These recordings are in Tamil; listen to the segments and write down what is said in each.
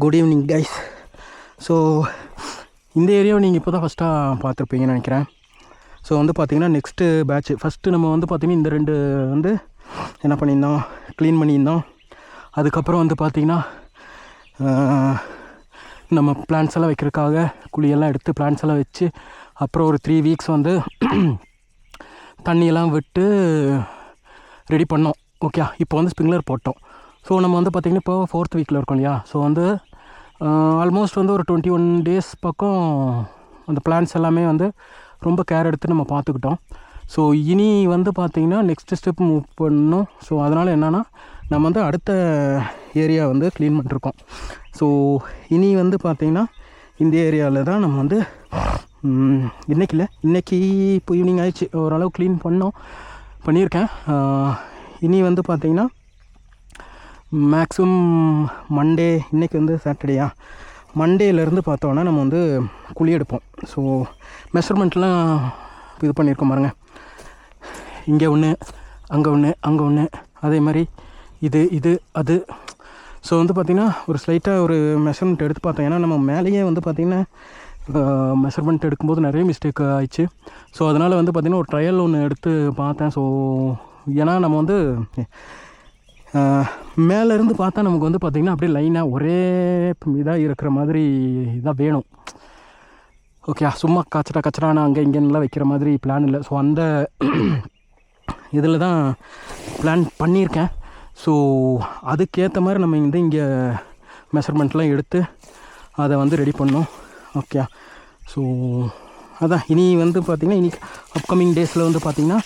Good evening guys. ஸோ இந்த ஏரியாவை நீங்கள் இப்போ தான் ஃபஸ்ட்டாக பார்த்துருப்பீங்கன்னு நினைக்கிறேன். ஸோ வந்து பார்த்திங்கன்னா நெக்ஸ்ட்டு பேட்ச் ஃபஸ்ட்டு நம்ம வந்து பார்த்திங்கன்னா இந்த 2 வந்து என்ன பண்ணியிருந்தோம், க்ளீன் பண்ணியிருந்தோம். அதுக்கப்புறம் வந்து பார்த்திங்கன்னா நம்ம பிளான்ஸ் எல்லாம் வைக்கிறதுக்காக குழியெல்லாம் எடுத்து பிளான்ஸ் எல்லாம் வச்சு அப்புறம் ஒரு 3 வீக்ஸ் வந்து தண்ணியெல்லாம் விட்டு ரெடி பண்ணோம். ஓகே, இப்போ வந்து ஸ்ப்ரிங்க்லர் போட்டோம். ஸோ நம்ம வந்து பார்த்திங்கன்னா இப்போ 4th வீக்கில் இருக்கோம் இல்லையா. ஸோ வந்து ஆல்மோஸ்ட் வந்து ஒரு 21 days பக்கம் அந்த பிளான்ஸ் எல்லாமே வந்து ரொம்ப கேர் எடுத்து நம்ம பார்த்துக்கிட்டோம். ஸோ இனி வந்து பார்த்திங்கன்னா நெக்ஸ்ட்டு ஸ்டெப் மூவ் பண்ணணும். ஸோ அதனால் என்னென்னா நம்ம வந்து அடுத்த ஏரியா வந்து க்ளீன் பண்ணிருக்கோம். ஸோ இனி வந்து பார்த்திங்கன்னா இந்த ஏரியாவில் தான் நம்ம வந்து இன்றைக்கி இப்போ ஈவினிங் ஆயிடுச்சு, ஓரளவு க்ளீன் பண்ணியிருக்கேன். இனி வந்து பார்த்திங்கன்னா மேக்ஸிமம் மண்டே, இன்றைக்கி வந்து சாட்டர்டேயா, மண்டேலேருந்து பார்த்தோன்னா நம்ம வந்து குழி எடுப்போம். ஸோ மெஷர்மெண்ட்லாம் இது பண்ணியிருக்கோம் பாருங்கள். இங்கே ஒன்று, அங்கே ஒன்று, அதே மாதிரி இது அது. ஸோ வந்து பார்த்திங்கன்னா ஒரு ஸ்லைட்டாக ஒரு மெஷர்மெண்ட் எடுத்து பார்த்தோம். ஏன்னா நம்ம மேலேயே வந்து பார்த்திங்கன்னா மெஷர்மெண்ட் எடுக்கும்போது நிறைய மிஸ்டேக் ஆயிடுச்சு. ஸோ அதனால் வந்து பார்த்திங்கன்னா ஒரு ட்ரையல் ஒன்று எடுத்து பார்த்தேன். ஸோ ஏன்னா நம்ம வந்து மேலேருந்து பார்த்தா நமக்கு வந்து பார்த்திங்கன்னா அப்படியே லைனாக ஒரே இதாக இருக்கிற மாதிரி இதாக வேணும். ஓகே, சும்மா கச்சடான அங்கே இங்கேலாம் வைக்கிற மாதிரி பிளான் இல்லை. ஸோ அந்த இதில் தான் பிளான் பண்ணியிருக்கேன். ஸோ அதுக்கேற்ற மாதிரி நம்ம இங்கே மெஷர்மெண்ட்லாம் எடுத்து அதை வந்து ரெடி பண்ணோம். ஓகே, ஸோ அதான் இனி வந்து பார்த்திங்கன்னா இன்றைக்கி அப்கமிங் டேஸில் வந்து பார்த்திங்கன்னா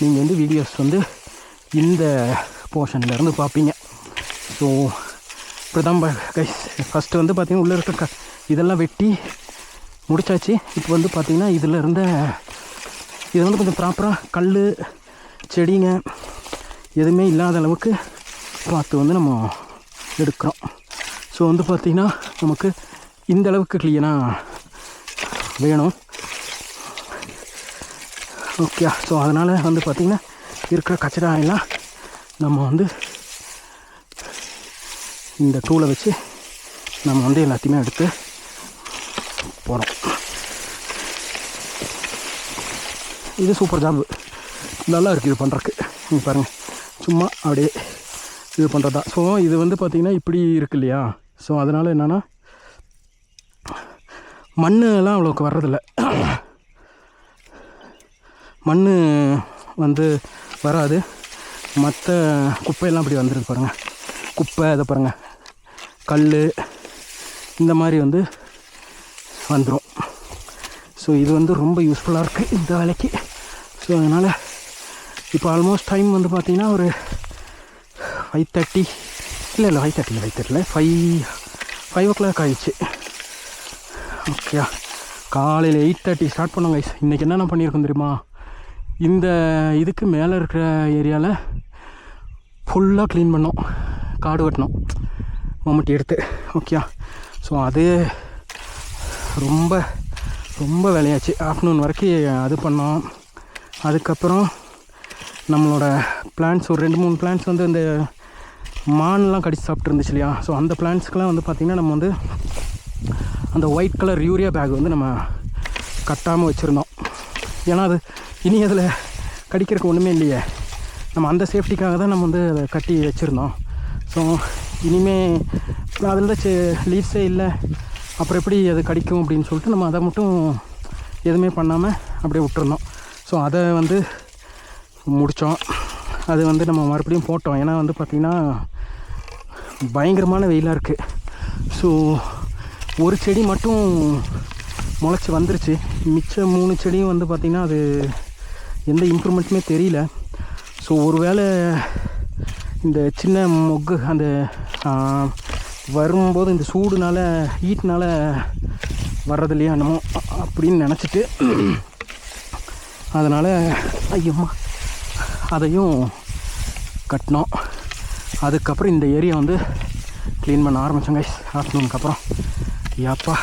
நீங்கள் வந்து வீடியோஸ் வந்து இந்த போர்ஷன்லேருந்து பார்ப்பீங்க. ஸோ இப்போ தான் கைஸ் ஃபஸ்ட்டு வந்து பார்த்திங்கன்னா உள்ளே இருக்க இதெல்லாம் வெட்டி முடித்தாச்சு. இப்போ வந்து பார்த்திங்கன்னா இதில் இருந்த இது வந்து கொஞ்சம் ப்ராப்பராக கல் செடிங்க எதுவுமே இல்லாத அளவுக்கு பார்த்து வந்து நம்ம எடுக்கிறோம். ஸோ வந்து பார்த்திங்கன்னா நமக்கு இந்த அளவுக்கு க்ளீனாக வேணும். ஓகே, ஸோ அதனால் வந்து பார்த்திங்கன்னா இருக்கிற கச்சடா எல்லாம் நம்ம வந்து இந்த டூலை வச்சு நம்ம வந்து எல்லாத்தையுமே எடுத்து போகிறோம். இது சூப்பர் ஜாப், நல்லா இருக்குது இது பண்ணுறக்கு. நீங்கள் பாருங்கள், சும்மா அப்படியே இது பண்ணுறது தான். ஸோ இது வந்து பார்த்திங்கன்னா இப்படி இருக்கு இல்லையா. ஸோ அதனால் என்னென்னா மண்ணெல்லாம் அவ்வளோக்கு வர்றதில்லை. மண் வந்து வராது, மற்ற குப்பையெல்லாம் அப்படி வந்துடுது பாருங்கள். குப்பை இதை பாருங்கள், கல் இந்த மாதிரி வந்து வந்துடும். ஸோ இது வந்து ரொம்ப யூஸ்ஃபுல்லாக இருக்குது இந்த வேலைக்கு. ஸோ அதனால் இப்போ ஆல்மோஸ்ட் டைம் வந்து பார்த்திங்கன்னா ஒரு 5:30 இல்லை 5 o'clock ஆகிடுச்சு. ஓகே, காலையில் 8:30 ஸ்டார்ட் பண்ணோம் கைஸ். இன்றைக்கி என்னென்ன பண்ணியிருக்கோம் தெரியுமா, இந்த இதுக்கு மேலே இருக்கிற ஏரியாவில் ஃபுல்லாக க்ளீன் பண்ணோம், காடு வெட்டினோம் மம்முட்டி எடுத்து. ஓகே, ஸோ அது ரொம்ப வேலையாச்சு. ஆஃப்டர்நூன் வரைக்கும் அது பண்ணோம். அதுக்கப்புறம் நம்மளோட பிளான்ட்ஸ் ஒரு 2-3 பிளான்ட்ஸ் வந்து இந்த மான்லாம் கடிச்சு சாப்பிட்டு இருந்துச்சு இல்லையா. ஸோ அந்த பிளான்ட்ஸ்க்கெலாம் வந்து பார்த்திங்கன்னா நம்ம வந்து அந்த ஒயிட் கலர் யூரியா பேக் வந்து நம்ம கட்டாமல் வச்சுருந்தோம். ஏன்னா அது இனி அதில் கடிக்கிறதுக்கு ஒன்றுமே இல்லையே, நம்ம அந்த சேஃப்டிக்காக தான் நம்ம வந்து அதை கட்டி வச்சுருந்தோம். ஸோ இனிமேல் அதில் தான் லீவ்ஸே இல்லை, அப்புறம் எப்படி அது கடிக்கும் அப்படின்னு சொல்லிட்டு நம்ம அதை மட்டும் எதுவுமே பண்ணாமல் அப்படியே விட்டுருந்தோம். ஸோ அதை வந்து முடித்தோம். அது வந்து நம்ம மறுபடியும் போட்டோம். ஏன்னா வந்து பார்த்திங்கன்னா பயங்கரமான வெயிலாக இருக்குது. ஸோ ஒரு செடி மட்டும் முளைச்சி வந்துருச்சு, மிச்சம் 3 செடியும் வந்து பார்த்திங்கன்னா அது எந்த இம்ப்ரூவ்மெண்ட்டுமே தெரியல. ஸோ ஒரு வேளை இந்த சின்ன மொக்கு அந்த வரும்போது இந்த சூடுனால ஹீட்னால வர்றது இல்லையா என்னமோ அப்படின்னு நினச்சிட்டு அதனால் ஐயம்மா அதையும் கட்டினோம். அதுக்கப்புறம் இந்த ஏரியா வந்து க்ளீன் பண்ண ஆரம்பித்தோங்க ஆஃப்டர்நூனுக்கு அப்புறம். யாப்பா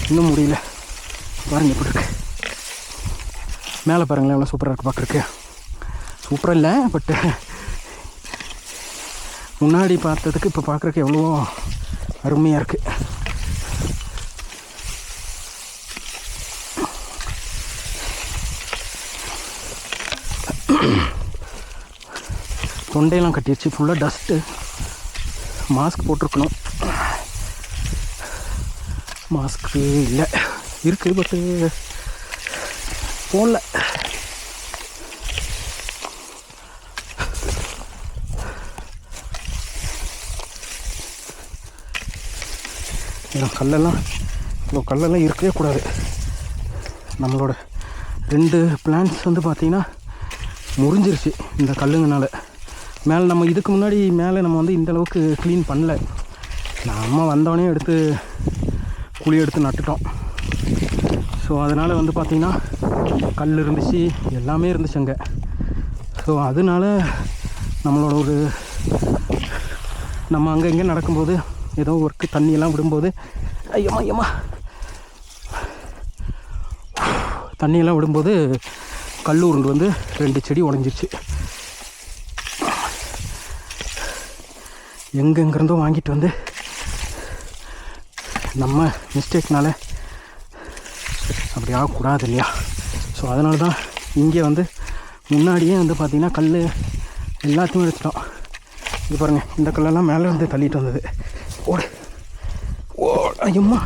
இன்னும் முடியல, பாருங்கள் எப்படி இருக்கு மேலே பாருங்களேன், எவ்வளோ சூப்பராக இருக்குது பார்க்குறக்கு. சூப்பராக இல்லை, பட்டு முன்னாடி பார்த்ததுக்கு இப்போ பார்க்குறக்கு எவ்வளோ அருமையாக இருக்குது. தொண்டையெல்லாம் கட்டிடுச்சு, ஃபுல்லாக டஸ்ட்டு. மாஸ்க் போட்டிருக்கணும், மாஸ்க்கு இல்லை, இருக்குது பட்டு போடல. கல்லெல்லாம் இவ்வளோ கல்லெல்லாம் இருக்கவே கூடாது. நம்மளோட 2 பிளான்ட்ஸ் வந்து பார்த்திங்கன்னா முறிஞ்சிருச்சு இந்த கல்லுங்கனால. மேலே நம்ம இதுக்கு முன்னாடி மேலே நம்ம வந்து இந்தளவுக்கு க்ளீன் பண்ணல. நம்ம வந்தோடனே எடுத்து குழி எடுத்து நட்டுட்டோம். ஸோ அதனால் வந்து பார்த்திங்கன்னா கல் இருந்துச்சு, எல்லாமே இருந்துச்சு அங்கே. ஸோ அதனால நம்மளோட நம்ம அங்கே இங்கே நடக்கும்போது ஏதோ ஒர்க்கு தண்ணியெல்லாம் விடும்போது ஐயம்மா தண்ணியெல்லாம் விடும்போது கல் உருண்டு வந்து 2 செடி உடஞ்சிருச்சு. எங்கெங்கிருந்தோ வாங்கிட்டு வந்து நம்ம மிஸ்டேக்னால அப்படி ஆகக்கூடாது இல்லையா? ஸோ அதனால தான் இங்கே வந்து முன்னாடியே வந்து பார்த்திங்கன்னா கல் எல்லாத்தையும் எடுத்துட்டோம். இது பாருங்கள், இந்த கல்லெல்லாம் மேலே வந்து தள்ளிட்டு வந்தது. ஓடு ஐயம்மா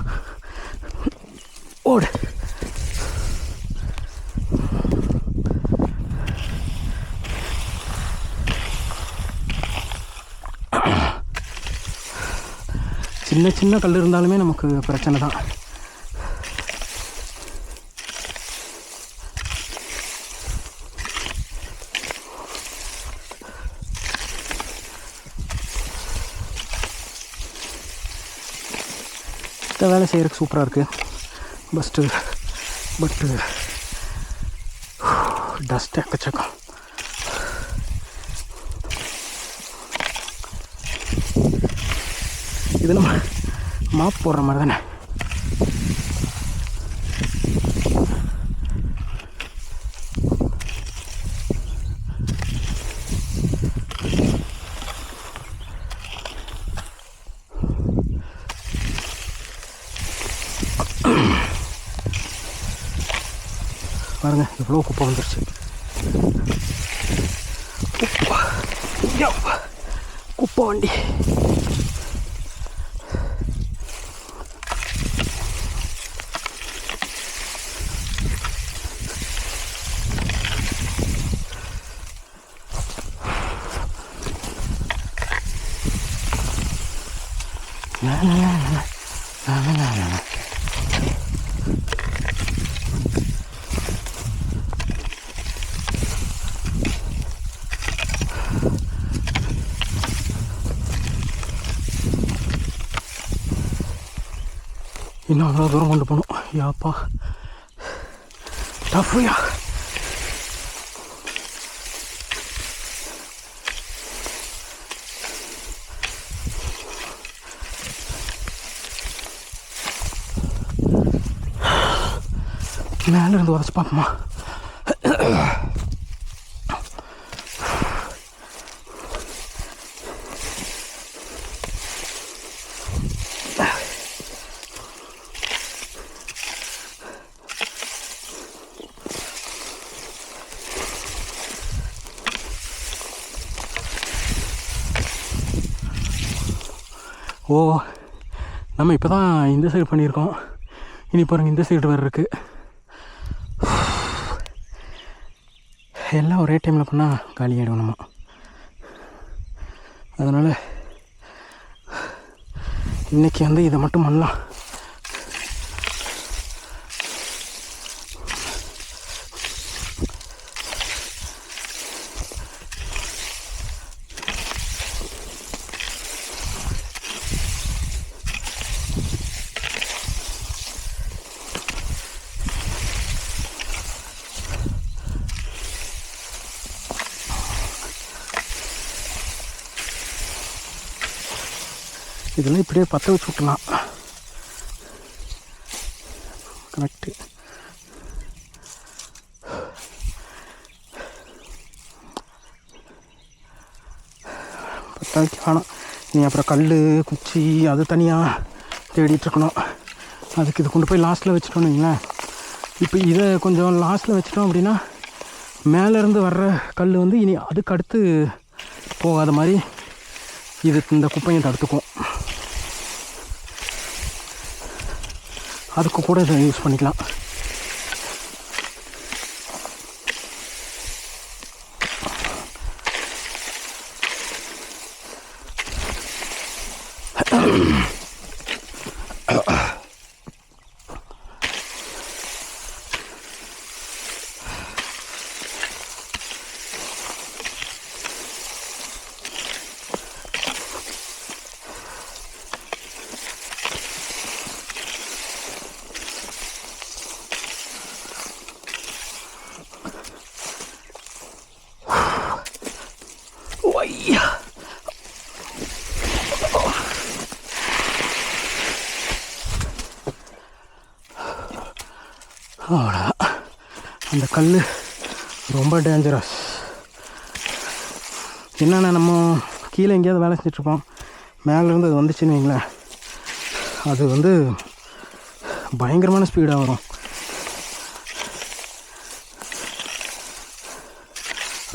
ஓடு. சின்ன சின்ன கல் இருந்தாலுமே நமக்கு பிரச்சனை தான். இந்த வேலை செய்கிறதுக்கு சூப்பராக இருக்குது. பட்டு டஸ்ட் எக்கச்சக்கம். இது நம்ம மாப் போடுற மாதிரி தானே. பாருங்க எவ்வளோ குப்பை வந்துருச்சு. குப்பை வண்டி. இன்னும் அவ்வளோ தூரம் கொண்டு போகணும். யாப்பா டஃப்யா. மேலே இருந்து உதச்சி பார்ப்போமா? ஓ, நம்ம இப்போ தான் இந்த சைடு பண்ணியிருக்கோம். இனி பாருங்கள், இந்த சைடு வேறு இருக்குது. எல்லாம் ஒரே டைமில் பண்ணால் காலி ஆகிடும் நம்ம. அதனால் இன்றைக்கி வந்து இதை மட்டும் பண்ணலாம். இதெல்லாம் இப்படியே பற்ற வச்சு விட்டலாம். கரெக்டு. பற்ற வைக்க வேணாம். நீ அப்புறம் கல் குச்சி அது தனியாக தேடிட்டுருக்கணும். அதுக்கு இது கொண்டு போய் லாஸ்ட்டில் வச்சுட்டோன்னு வைங்களேன். இப்போ இதை கொஞ்சம் லாஸ்ட்டில் வச்சிட்டோம் அப்படின்னா மேலேருந்து வர்ற கல் வந்து இனி அதுக்கு அடுத்து போகாத மாதிரி இது இந்த குப்பையை தடுத்துக்கும். அதுக்கு கூட இதை யூஸ் பண்ணிக்கலாம். அவ்வளோதான். அந்த கல் ரொம்ப டேஞ்சரஸ். என்னென்னா நம்ம கீழே எங்கேயாவது வேலை செஞ்சிட்ருப்போம், மேலேருந்து அது வந்துச்சுன்னு வைங்களேன், அது வந்து பயங்கரமான ஸ்பீடாக வரும்.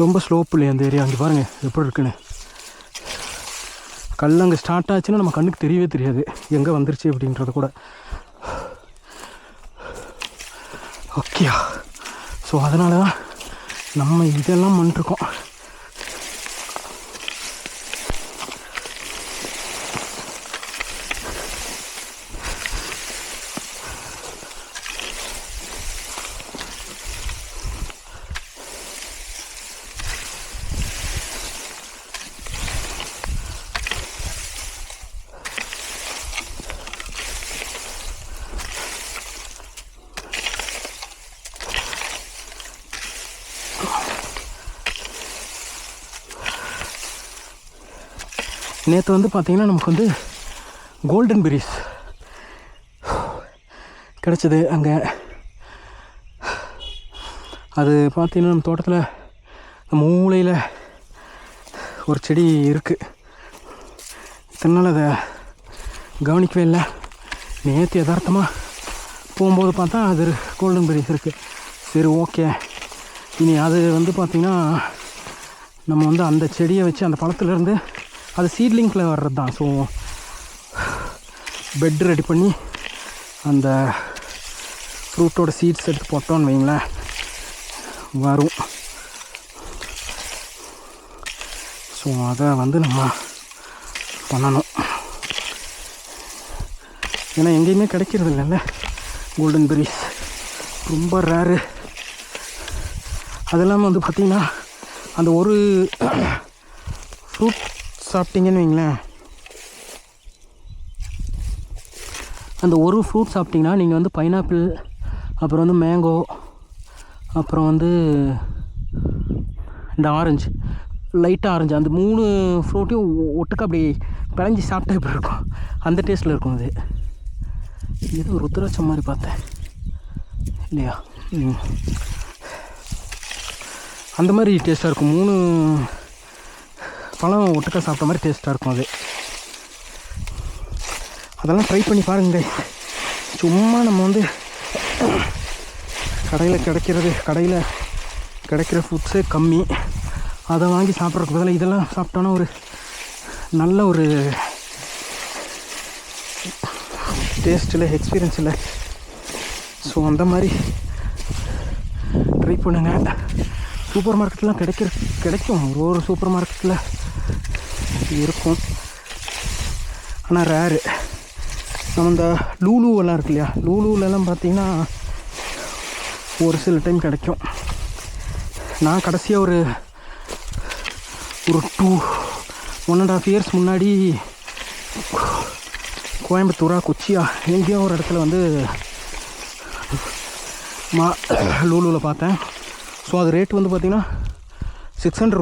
ரொம்ப ஸ்லோப் இல்லையா அந்த ஏரியா. அங்கே பாருங்கள் எப்படி இருக்குன்னு. கல் அங்கே ஸ்டார்ட் ஆச்சுன்னா நம்ம கண்ணுக்கு தெரியவே தெரியாது எங்கே வந்துருச்சு அப்படின்றது கூட. ஓகேயா? ஸோ அதனால தான் நம்ம இதெல்லாம் பண்ணிருக்கோம். நேற்று வந்து பார்த்திங்கன்னா நமக்கு வந்து கோல்டன் பெரிஸ் கிடச்சிது அங்கே. அது பார்த்திங்கன்னா நம்ம தோட்டத்தில் மூலையில் ஒரு செடி இருக்குது. இத்தனை நாள் அதை கவனிக்கவே இல்லை. நேற்று யதார்த்தமாக போகும்போது பார்த்தா அது கோல்டன் பெரிஸ் இருக்குது. சரி, ஓகே. இனி அது வந்து பார்த்திங்கன்னா நம்ம வந்து அந்த செடியை வச்சு அந்த பழத்துலேருந்து அது சீட்லிங்கில் வர்றது தான். ஸோ பெட் ரெடி பண்ணி அந்த ஃப்ரூட்டோட சீட்ஸ் எடுத்து போட்டோன்னு வைங்களேன், வரும். ஸோ அதை வந்து நம்ம பண்ணணும். ஏன்னா எங்கேயுமே கிடைக்கிறது இல்லைல்ல கோல்டன் பெரிஸ், ரொம்ப ரேரு. அது இல்லாமல் வந்து பார்த்திங்கன்னா அந்த ஒரு ஃப்ரூட் சாப்பிட்டீங்கன்னு வைங்களேன், அந்த ஒரு ஃப்ரூட் சாப்பிட்டிங்கன்னா நீங்கள் வந்து பைனாப்பிள், அப்புறம் வந்து மேங்கோ, அப்புறம் வந்து இந்த ஆரஞ்சு, லைட்டாக ஆரஞ்சு, அந்த 3 ஃப்ரூட்டையும் ஒட்டுக்க அப்படி பிழைஞ்சி சாப்பிட்டா இப்படி இருக்கும். அந்த டேஸ்ட்டில் இருக்கும். அது ஏதோ ருத்ராட்சம் மாதிரி பார்த்தேன் இல்லையா, அந்த மாதிரி டேஸ்ட்டாக இருக்கும். 3 பழம் ஒட்டுக்கா சாப்பிட்ட மாதிரி டேஸ்ட்டாக இருக்கும் அது. அதெல்லாம் ட்ரை பண்ணி பாருங்க. சும்மா நம்ம வந்து கடையில் கிடைக்கிற ஃபுட்ஸே கம்மி, அதை வாங்கி சாப்பிட்றதுக்கு பதிலாக இதெல்லாம் சாப்பிட்டோன்னா ஒரு நல்ல ஒரு டேஸ்ட் இல்லை, எக்ஸ்பீரியன்ஸ் இல்லை. ஸோ அந்த மாதிரி ட்ரை பண்ணுங்கள். சூப்பர் மார்க்கெட்லாம் கிடைக்கும், ஒரு சூப்பர் மார்க்கெட்டில் இருக்கும், ஆனால் ரேரு. நம்ம இந்த லூலுவெல்லாம் இருக்கு இல்லையா, லூலுவிலலாம் பார்த்திங்கன்னா ஒரு சில டைம் கிடைக்கும். நான் கடைசியாக ஒரு 1.5 இயர்ஸ் முன்னாடி கோயம்புத்தூரா கொச்சியா எங்கேயோ ஒரு இடத்துல வந்து லூலுவில் பார்த்தேன். ஸோ அது ரேட் வந்து பார்த்திங்கன்னா 600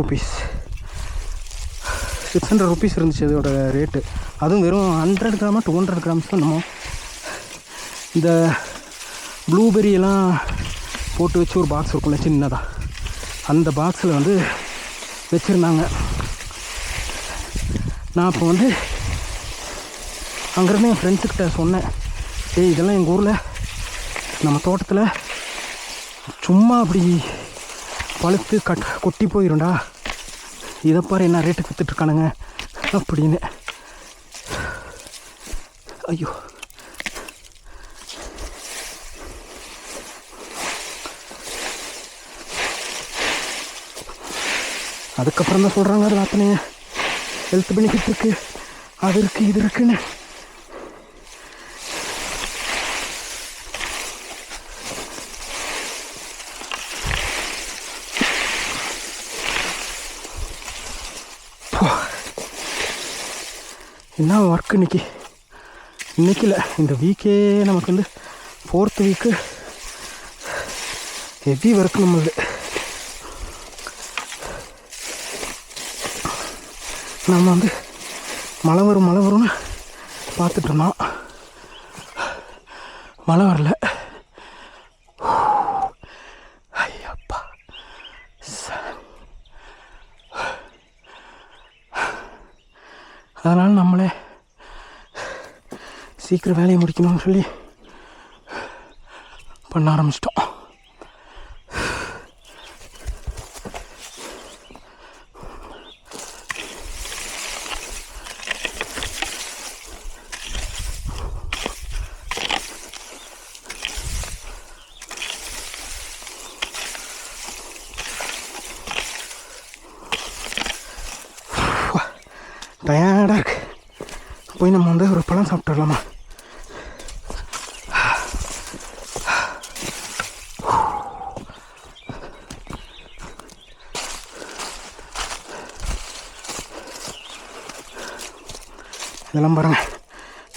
ருபீஸ் இருந்துச்சு அதோட ரேட்டு. அதுவும் வெறும் 100 கிராமா 200 கிராம்ஸ் தான். நம்ம இந்த ப்ளூபெரியெல்லாம் போட்டு வச்சு ஒரு பாக்ஸ் இருக்கும்ல சின்னதாக, அந்த பாக்ஸில் வந்து வச்சுருந்தாங்க. நான் அப்போ வந்து அங்கேருந்து என் ஃப்ரெண்ட்ஸுக்கிட்ட சொன்னேன், ஏய் இதெல்லாம் எங்கள் ஊரில் நம்ம தோட்டத்தில் சும்மா அப்படி பழுத்து கொட்டி போயிருண்டா, இதை பாரு என்ன ரேட்டுக்கு விற்றுட்ருக்கானுங்க அப்படின்னு. ஐயோ அதுக்கப்புறம் தான் சொல்கிறாங்க அது அத்தனை ஹெல்த் பெனிஃபிட் இருக்குது, அது இருக்குது இது இருக்குன்னு. என்ன ஒர்க் இன்னைக்கு இல்லை, இந்த வீக்கே நமக்கு வந்து 4th வீக்கு ஹெவி ஒர்க் நம்மளுது. நம்ம வந்து மழை வரும்னு பார்த்துட்டு இருந்தோம், மழை வரல. ஐயப்பா, அதனால் நம்மளே சீக்கிரம் வேலையை முடிக்கணும்னு சொல்லி பண்ண ஆரம்பிச்சிட்டோம். டயர்டாக இருக்கு, போய் நம்ம வந்து ஒரு பழம் சாப்பிட்டுடலாமா? இதெல்லாம் பாருங்கள்,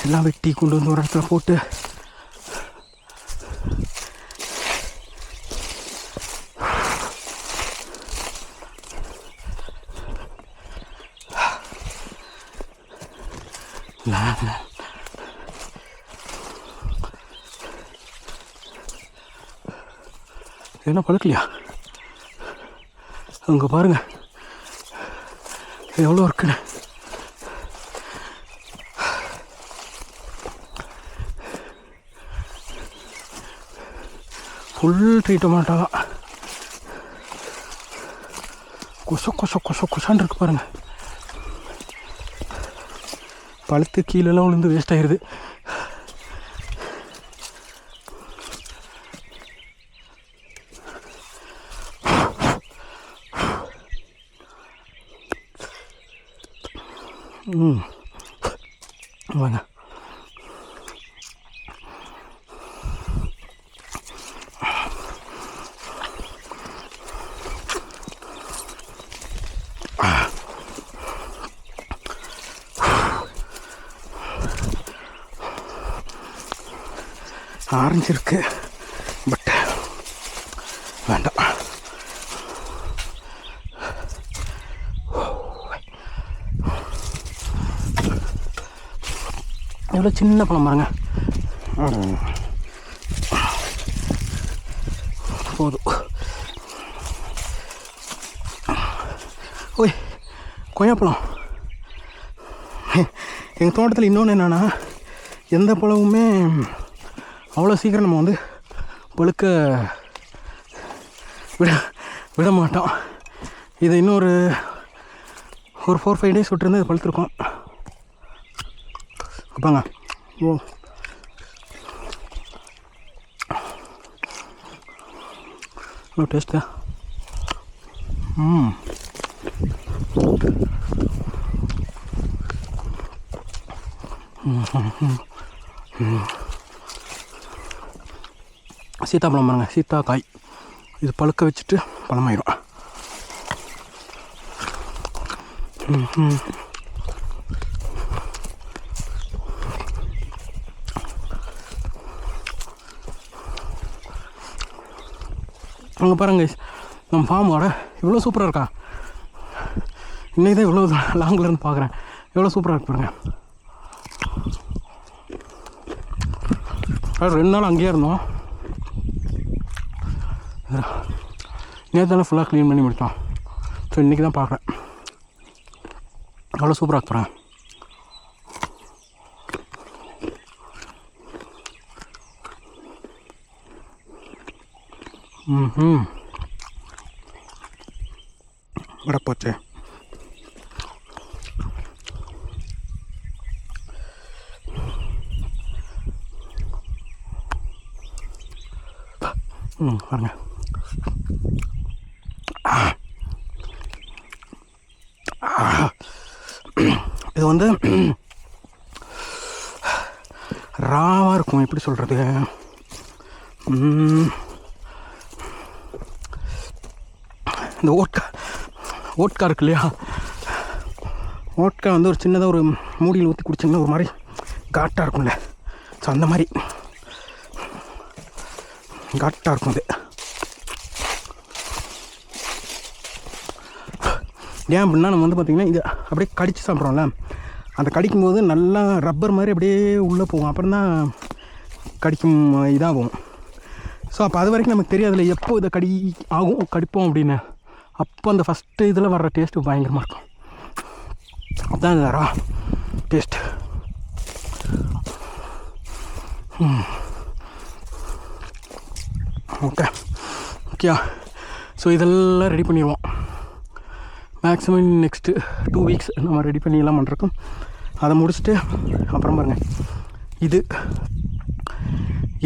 எல்லாம் வெட்டி கொண்டு வந்து ஒரு இடத்துல போட்டு என்ன பழுக்கலையா? அங்கே பாருங்கள் எவ்வளோ இருக்குன்னு. ஃபுல் ட்ரீ டொமேட்டோ தான், கொசான்னு இருக்கு பாருங்கள். பழுத்து கீழெல்லாம் விழுந்து வேஸ்ட் ஆகிடுது. வாங்க, ஆரஞ்சு இருக்கு, பட் வேண்டாம். எவ்வளோ சின்ன பழம் பாருங்க, போதும். ஓய், கொய்யாப்பழம். எங்கள் தோட்டத்தில் இன்னொன்று என்னென்னா, எந்த பழமுமே அவ்வளோ சீக்கிரம் நம்ம வந்து பழுக்க விட மாட்டோம். இது இன்னொரு 4-5 டேஸ் விட்டுருந்து இது பழுத்துருக்கோம். அப்பாங்க, ஓ டேஸ்ட்டு. சீத்தாப்பழம் பாருங்க, சீத்தாக்காய். இது பழுக்க வச்சுட்டு பழமாயிடும். அங்கே பாருங்க, நம்ம ஃபார்மோட இவ்வளோ சூப்பராக இருக்கா. இன்றைக்கி தான் இவ்வளோ லாங்கில் இருந்து பார்க்குறேன், எவ்வளோ சூப்பராக இருக்கு பாருங்க. 2 நாள் அங்கேயே இருந்தோம், நேற்று ஃபுல்லாக க்ளீன் பண்ணி முடித்தோம். ஸோ இன்றைக்கி தான் பார்க்குறேன், அவ்வளோ சூப்பராக இருக்கிறேன். ம் வரப்போச்சு. பாருங்க, இது வந்து ராவாக இருக்கும். எப்படி சொல்கிறது, இந்த ஓட்கா இருக்கு இல்லையா, ஓட்கா வந்து ஒரு சின்னதாக ஒரு மூடியில் ஊற்றி குடிச்சிங்கன்னா ஒரு மாதிரி காட்டாக இருக்கும்ல, ஸோ அந்த மாதிரி காட்டாக இருக்கும் அது. ஏன் அப்படின்னா நம்ம வந்து பார்த்திங்கன்னா இது அப்படியே கடித்து சாப்பிட்றோம்ல, அந்த கடிக்கும்போது நல்லா ரப்பர் மாதிரி அப்படியே உள்ளே போகும், அப்புறம் தான் கடிக்கும் இதாகும். ஸோ அப்போ அது வரைக்கும் நமக்கு தெரியாதுல்ல எப்போ இதை கடிப்போம் அப்படின்னு. அப்போ அந்த ஃபஸ்ட்டு இதில் வர்ற டேஸ்ட்டு பயங்கரமாக இருக்கும். அதுதான் இது ரா டேஸ்ட். ஓகே. ஸோ இதெல்லாம் ரெடி பண்ணிடுவோம். மேக்ஸிமம் நெக்ஸ்ட்டு 2 வீக்ஸ் நம்ம ரெடி பண்ணிடலாம் பண்ணுறோம். அதை முடிச்சுட்டு அப்புறம் பாருங்கள்,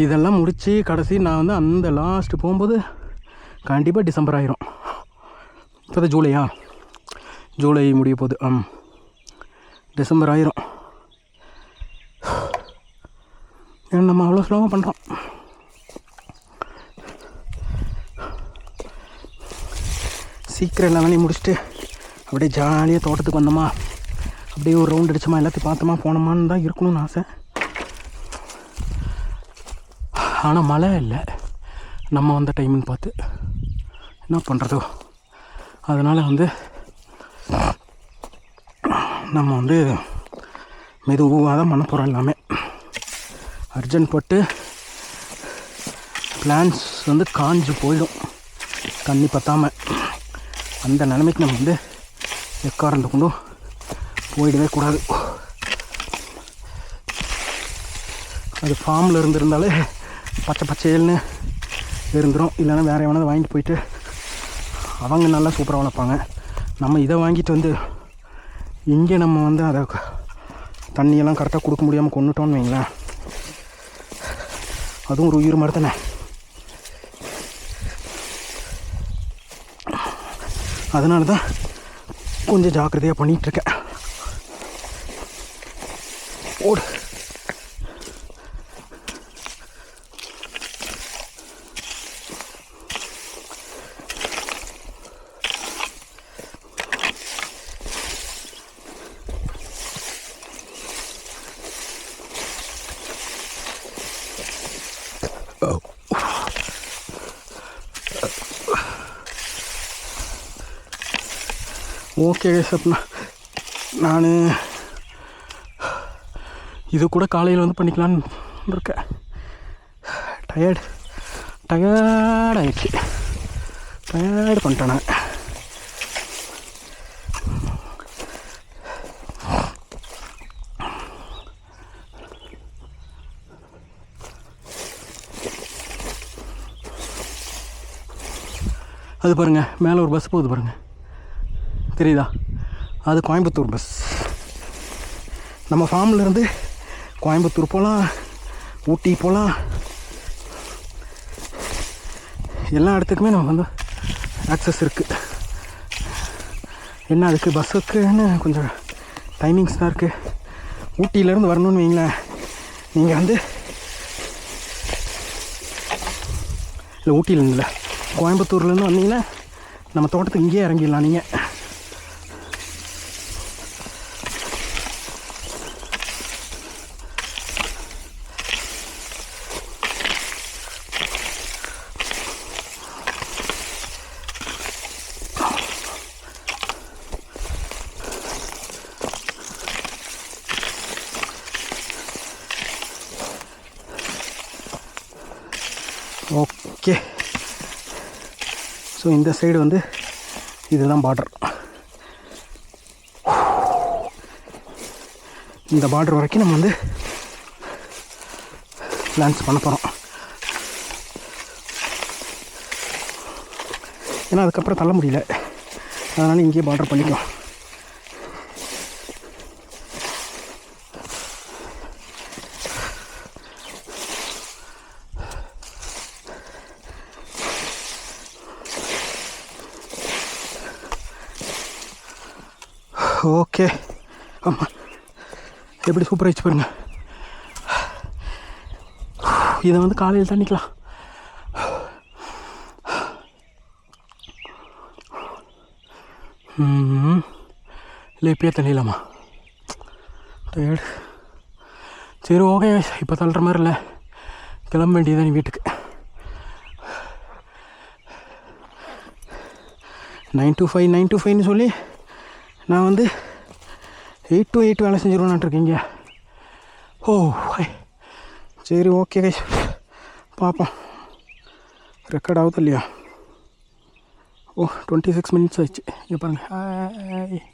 இதெல்லாம் முடித்து கடைசி நான் வந்து அந்த லாஸ்ட்டு போகும்போது கண்டிப்பாக டிசம்பர் ஆயிரும். இப்போ தான் ஜூலை முடிய போகுது. டிசம்பர் ஆயிரும். நம்ம அவ்வளோ ஸ்லோவாக பண்ணுறோம். சீக்கிரம் எல்லா வேலையும் முடிச்சுட்டு அப்படியே ஜாலியாக தோட்டத்துக்கு வந்தோமா, அப்படியே ஒரு ரவுண்ட் அடித்தோமா, எல்லாத்தையும் பார்த்தோமா போனோமான்னு தான் இருக்கணும்னு ஆசை. ஆனால் மழை இல்லை நம்ம வந்த டைமுன்னு பார்த்து, என்ன பண்ணுறதோ. அதனால் வந்து நம்ம வந்து மெதுவாக தான் பண்ண போகிறோம். எல்லாமே அர்ஜென்ட் பட்டு பிளான்ஸ் வந்து காஞ்சு போயிடும் தண்ணி பற்றாமல். அந்த நிலைமைக்கு நம்ம வந்து எக்காரண்டு கொண்டும் போயிடவே கூடாது. அது ஃபார்மில் இருந்திருந்தாலே பச்சைன்னு இருந்துடும். இல்லைன்னா வேறு எவனாவது வாங்கிட்டு போயிட்டு அவங்க நல்லா சூப்பராக வளர்ப்பாங்க. நம்ம இதை வாங்கிட்டு வந்து இங்கே நம்ம வந்து அதை தண்ணியெல்லாம் கரெக்டாக கொடுக்க முடியாமல் கொண்டுட்டோன்னு வைங்களேன், அதுவும் ஒரு உயிர் மாதிரி தானே. அதனால தான் கொஞ்சம் ஜாக்கிரதையாக பண்ணிகிட்ருக்கேன். ஓடு. ஓகே சப்னா, நான் இது கூட காலையில் வந்து பண்ணிக்கலான்னு இருக்கேன். டயர்டாகிடுச்சு, டயர்டு பண்ணிட்டேன் நான். அது பாருங்கள், மேலே ஒரு பஸ் போகுது பாருங்கள், தெரியுதா? அது கோயம்புத்தூர் பஸ். நம்ம ஃபார்ம்லேருந்து கோயம்புத்தூர் போகலாம், ஊட்டி போகலாம், எல்லா இடத்துக்குமே நம்ம வந்து ஆக்சஸ் இருக்குது. என்ன அதுக்கு பஸ்ஸுக்குன்னு கொஞ்சம் டைமிங்ஸ் தான் இருக்குது. ஊட்டியிலேருந்து வரணும்னு வைங்களேன், நீங்கள் வந்து இல்லை ஊட்டியிலேருந்து இல்லை, கோயம்புத்தூர்லேருந்து வந்தீங்கன்னா நம்ம தோட்டத்துக்கு இங்கேயே இறங்கிடலாம். நீங்கள் ஓகே. ஸோ இந்த சைடு வந்து இதுதான் பார்டர். இந்த பார்டர் வரைக்கும் நம்ம வந்து பிளான்ஸ் பண்ண போகிறோம். ஏன்னா அதுக்கப்புறம் தள்ள முடியல, அதனால் இங்கேயே பார்டர் பண்ணிக்கலாம். ஓகே, ஆமாம், எப்படி சூப்பராக வச்சு பாருங்க. இதை வந்து காலையில் தண்ணிக்கலாம். இல்லை இப்பயே தள்ளிடலாமா? டயர்டு. சரி ஓகே, இப்போ தள்ளுற மாதிரி இல்லை, கிளம்ப வேண்டியதான் நீ வீட்டுக்கு. 9 to 5 சொல்லி நான் வந்து 8 to 8 வேலை செஞ்சுருவேன்னுட்ருக்கீங்க. ஓ சரி ஓகே கைஸ், பார்ப்போம் ரெக்கார்ட் ஆகுது இல்லையா. ஓ 26 minutes ஆயிடுச்சு. இங்கே பாருங்கள்.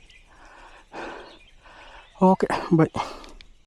Okay bye.